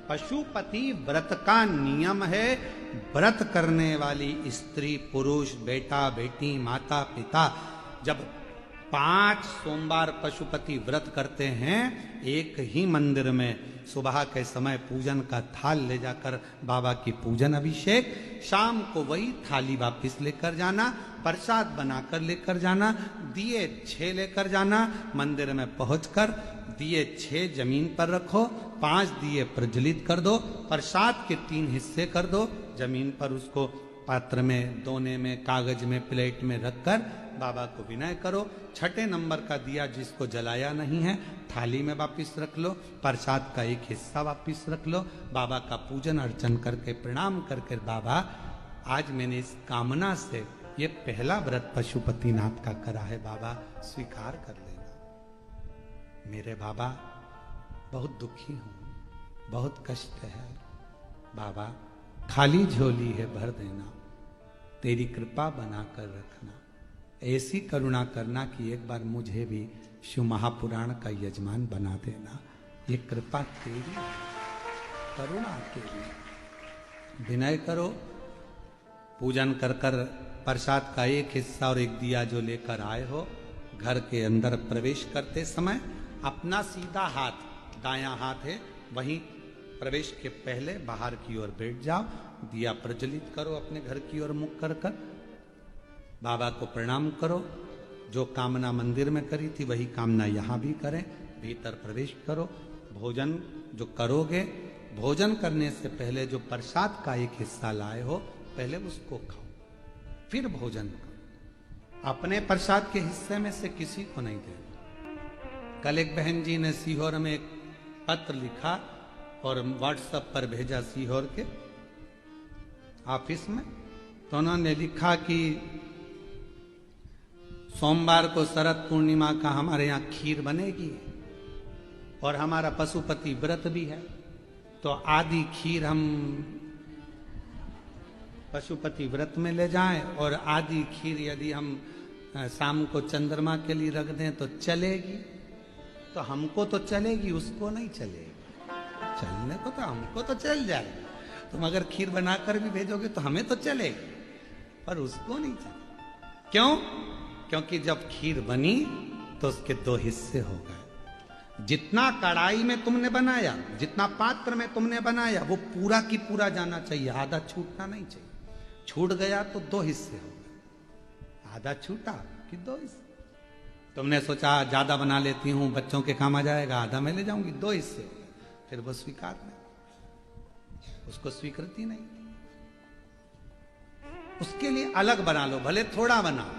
पशुपति व्रत का नियम है। व्रत करने वाली स्त्री पुरुष बेटा बेटी माता पिता जब 5 सोमवार पशुपति व्रत करते हैं, एक ही मंदिर में सुबह के समय पूजन का थाल ले जाकर बाबा की पूजन अभिषेक, शाम को वही थाली वापस लेकर जाना, प्रसाद बनाकर लेकर जाना, दिए 6 लेकर जाना, मंदिर में पहुंचकर दिए 6 जमीन पर रखो, 5 दिए प्रज्वलित कर दो, प्रसाद के 3 हिस्से कर दो, जमीन पर उसको पात्र में, दोने में, कागज में, प्लेट में रखकर बाबा को विनय करो। 6ठे नंबर का दिया जिसको जलाया नहीं है थाली में वापिस रख लो, प्रसाद का एक हिस्सा वापिस रख लो, बाबा का पूजन अर्चन करके प्रणाम करके बाबा आज मैंने इस कामना से ये पहला व्रत पशुपतिनाथ का करा है, बाबा स्वीकार कर लेना। मेरे बाबा बहुत दुखी हूं, बहुत कष्ट है बाबा, खाली झोली है भर देना, तेरी कृपा बनाकर रखना, ऐसी करुणा करना कि एक बार मुझे भी शिव महापुराण का यजमान बना देना, ये कृपा तेरी करुणा तेरी। विनय करो, पूजन कर कर प्रसाद का एक हिस्सा और एक दिया जो लेकर आए हो, घर के अंदर प्रवेश करते समय अपना सीधा हाथ, दायां हाथ है, वहीं प्रवेश के पहले बाहर की ओर बैठ जाओ, दिया प्रज्वलित करो, अपने घर की ओर मुख कर कर बाबा को प्रणाम करो। जो कामना मंदिर में करी थी वही कामना यहाँ भी करें, भीतर प्रवेश करो। भोजन जो करोगे, भोजन करने से पहले जो प्रसाद का एक हिस्सा लाए हो पहले उसको खाओ, फिर भोजन करो। अपने प्रसाद के हिस्से में से किसी को नहीं देना। कल एक बहन जी ने सीहोर में एक पत्र लिखा और व्हाट्सएप पर भेजा सीहोर के ऑफिस में, तो उन्होंने लिखा कि सोमवार को शरद पूर्णिमा का हमारे यहाँ खीर बनेगी और हमारा पशुपति व्रत भी है, तो आधी खीर हम पशुपति व्रत में ले जाएं और आधी खीर यदि हम शाम को चंद्रमा के लिए रख दें तो चलेगी। तो हमको तो चलेगी, उसको नहीं चलेगी। चलने को तो हमको तो चल जाएगा, तुम अगर खीर बनाकर भी भेजोगे तो हमें तो चलेगी, पर उसको नहीं चलेगी। क्यों? क्योंकि जब खीर बनी तो उसके 2 हिस्से हो गए। जितना कढ़ाई में तुमने बनाया, जितना पात्र में तुमने बनाया, वो पूरा की पूरा जाना चाहिए, आधा छूटना नहीं चाहिए। छूट गया तो 2 हिस्से हो गए, आधा छूटा कि 2 हिस्से। तुमने सोचा ज्यादा बना लेती हूं, बच्चों के काम आ जाएगा, आधा मैं ले जाऊंगी, 2 हिस्से हो गए, फिर वो स्वीकार नहीं, उसको स्वीकृति नहीं। उसके लिए अलग बना लो, भले थोड़ा बनाओ,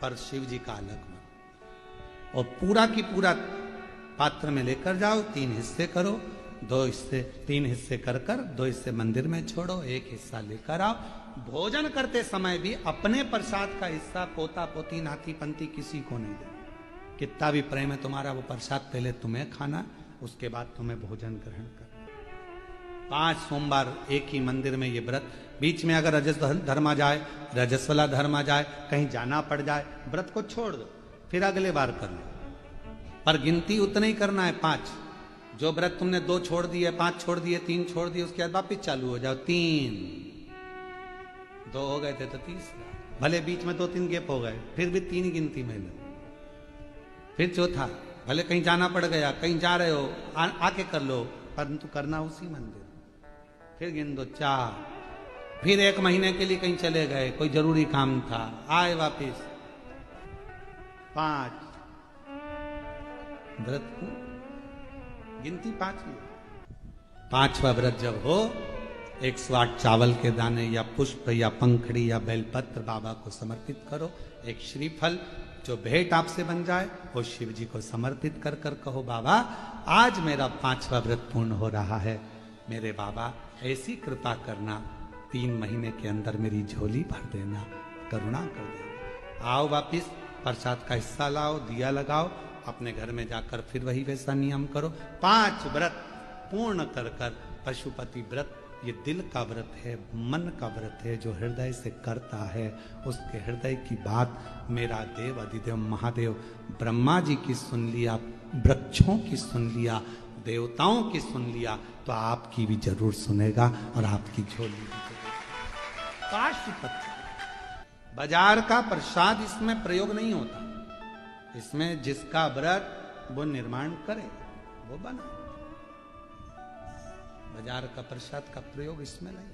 पर शिव जी का अलग बना और पूरा की पूरा पात्र में लेकर जाओ, 3 हिस्से करो, 2 हिस्से 3 हिस्से कर कर 2 हिस्से मंदिर में छोड़ो, 1 हिस्सा लेकर आओ। भोजन करते समय भी अपने प्रसाद का हिस्सा पोता पोती नाती पंती किसी को नहीं देना। कितना भी प्रेम है तुम्हारा, वो प्रसाद पहले तुम्हें खाना, उसके बाद तुम्हें भोजन ग्रहण करना। 5 सोमवार एक ही मंदिर में ये व्रत, बीच में अगर रजस धर्म आ जाए, रजस्वला धर्म आ जाए, कहीं जाना पड़ जाए, व्रत को छोड़ दो, फिर अगले बार कर लो, पर गिनती उतना ही करना है 5। जो व्रत तुमने 2 छोड़ दिए, 5 छोड़ दिए, 3 छोड़ दिए, उसके बाद वापिस चालू हो जाओ। 3 2 हो गए थे तो 3, भले बीच में 2-3 गैप हो गए, फिर भी 3 गिनती में लो। फिर चौथा, भले कहीं जाना पड़ गया, कहीं जा रहे हो, आके कर लो, परंतु करना उसी मंदिर। फिर गिन दो 4, फिर 1 महीने के लिए कहीं चले गए, कोई जरूरी काम था, आए वापिस 5। व्रत को गिनती 5 ही। 5वां व्रत जब हो, 108 चावल के दाने या पुष्प या पंखड़ी या बेलपत्र बाबा को समर्पित करो। एक श्रीफल जो भेंट आपसे बन जाए वो शिव जी को समर्पित कर कर कहो, बाबा आज मेरा 5वां व्रत पूर्ण हो रहा है, मेरे बाबा ऐसी कृपा करना, 3 महीने के अंदर मेरी झोली भर देना, करुणा कर देना। आओ वापिस प्रसाद का हिस्सा लाओ, दिया लगाओ, अपने घर में जाकर फिर वही वैसा नियम करो। 5 व्रत पूर्ण कर कर पशुपति व्रत, ये दिल का व्रत है, मन का व्रत है, जो हृदय से करता है उसके हृदय की बात मेरा देव अधिदेव महादेव ब्रह्मा जी की सुन लिया, वृक्षों की सुन लिया, देवताओं की सुन लिया तो आपकी भी जरूर सुनेगा और आपकी झोली भी जरूर। पाशुपत बाजार का प्रसाद इसमें प्रयोग नहीं होता, इसमें जिसका व्रत वो निर्माण करे वो बना। बाजार का प्रसाद का प्रयोग इसमें नहीं।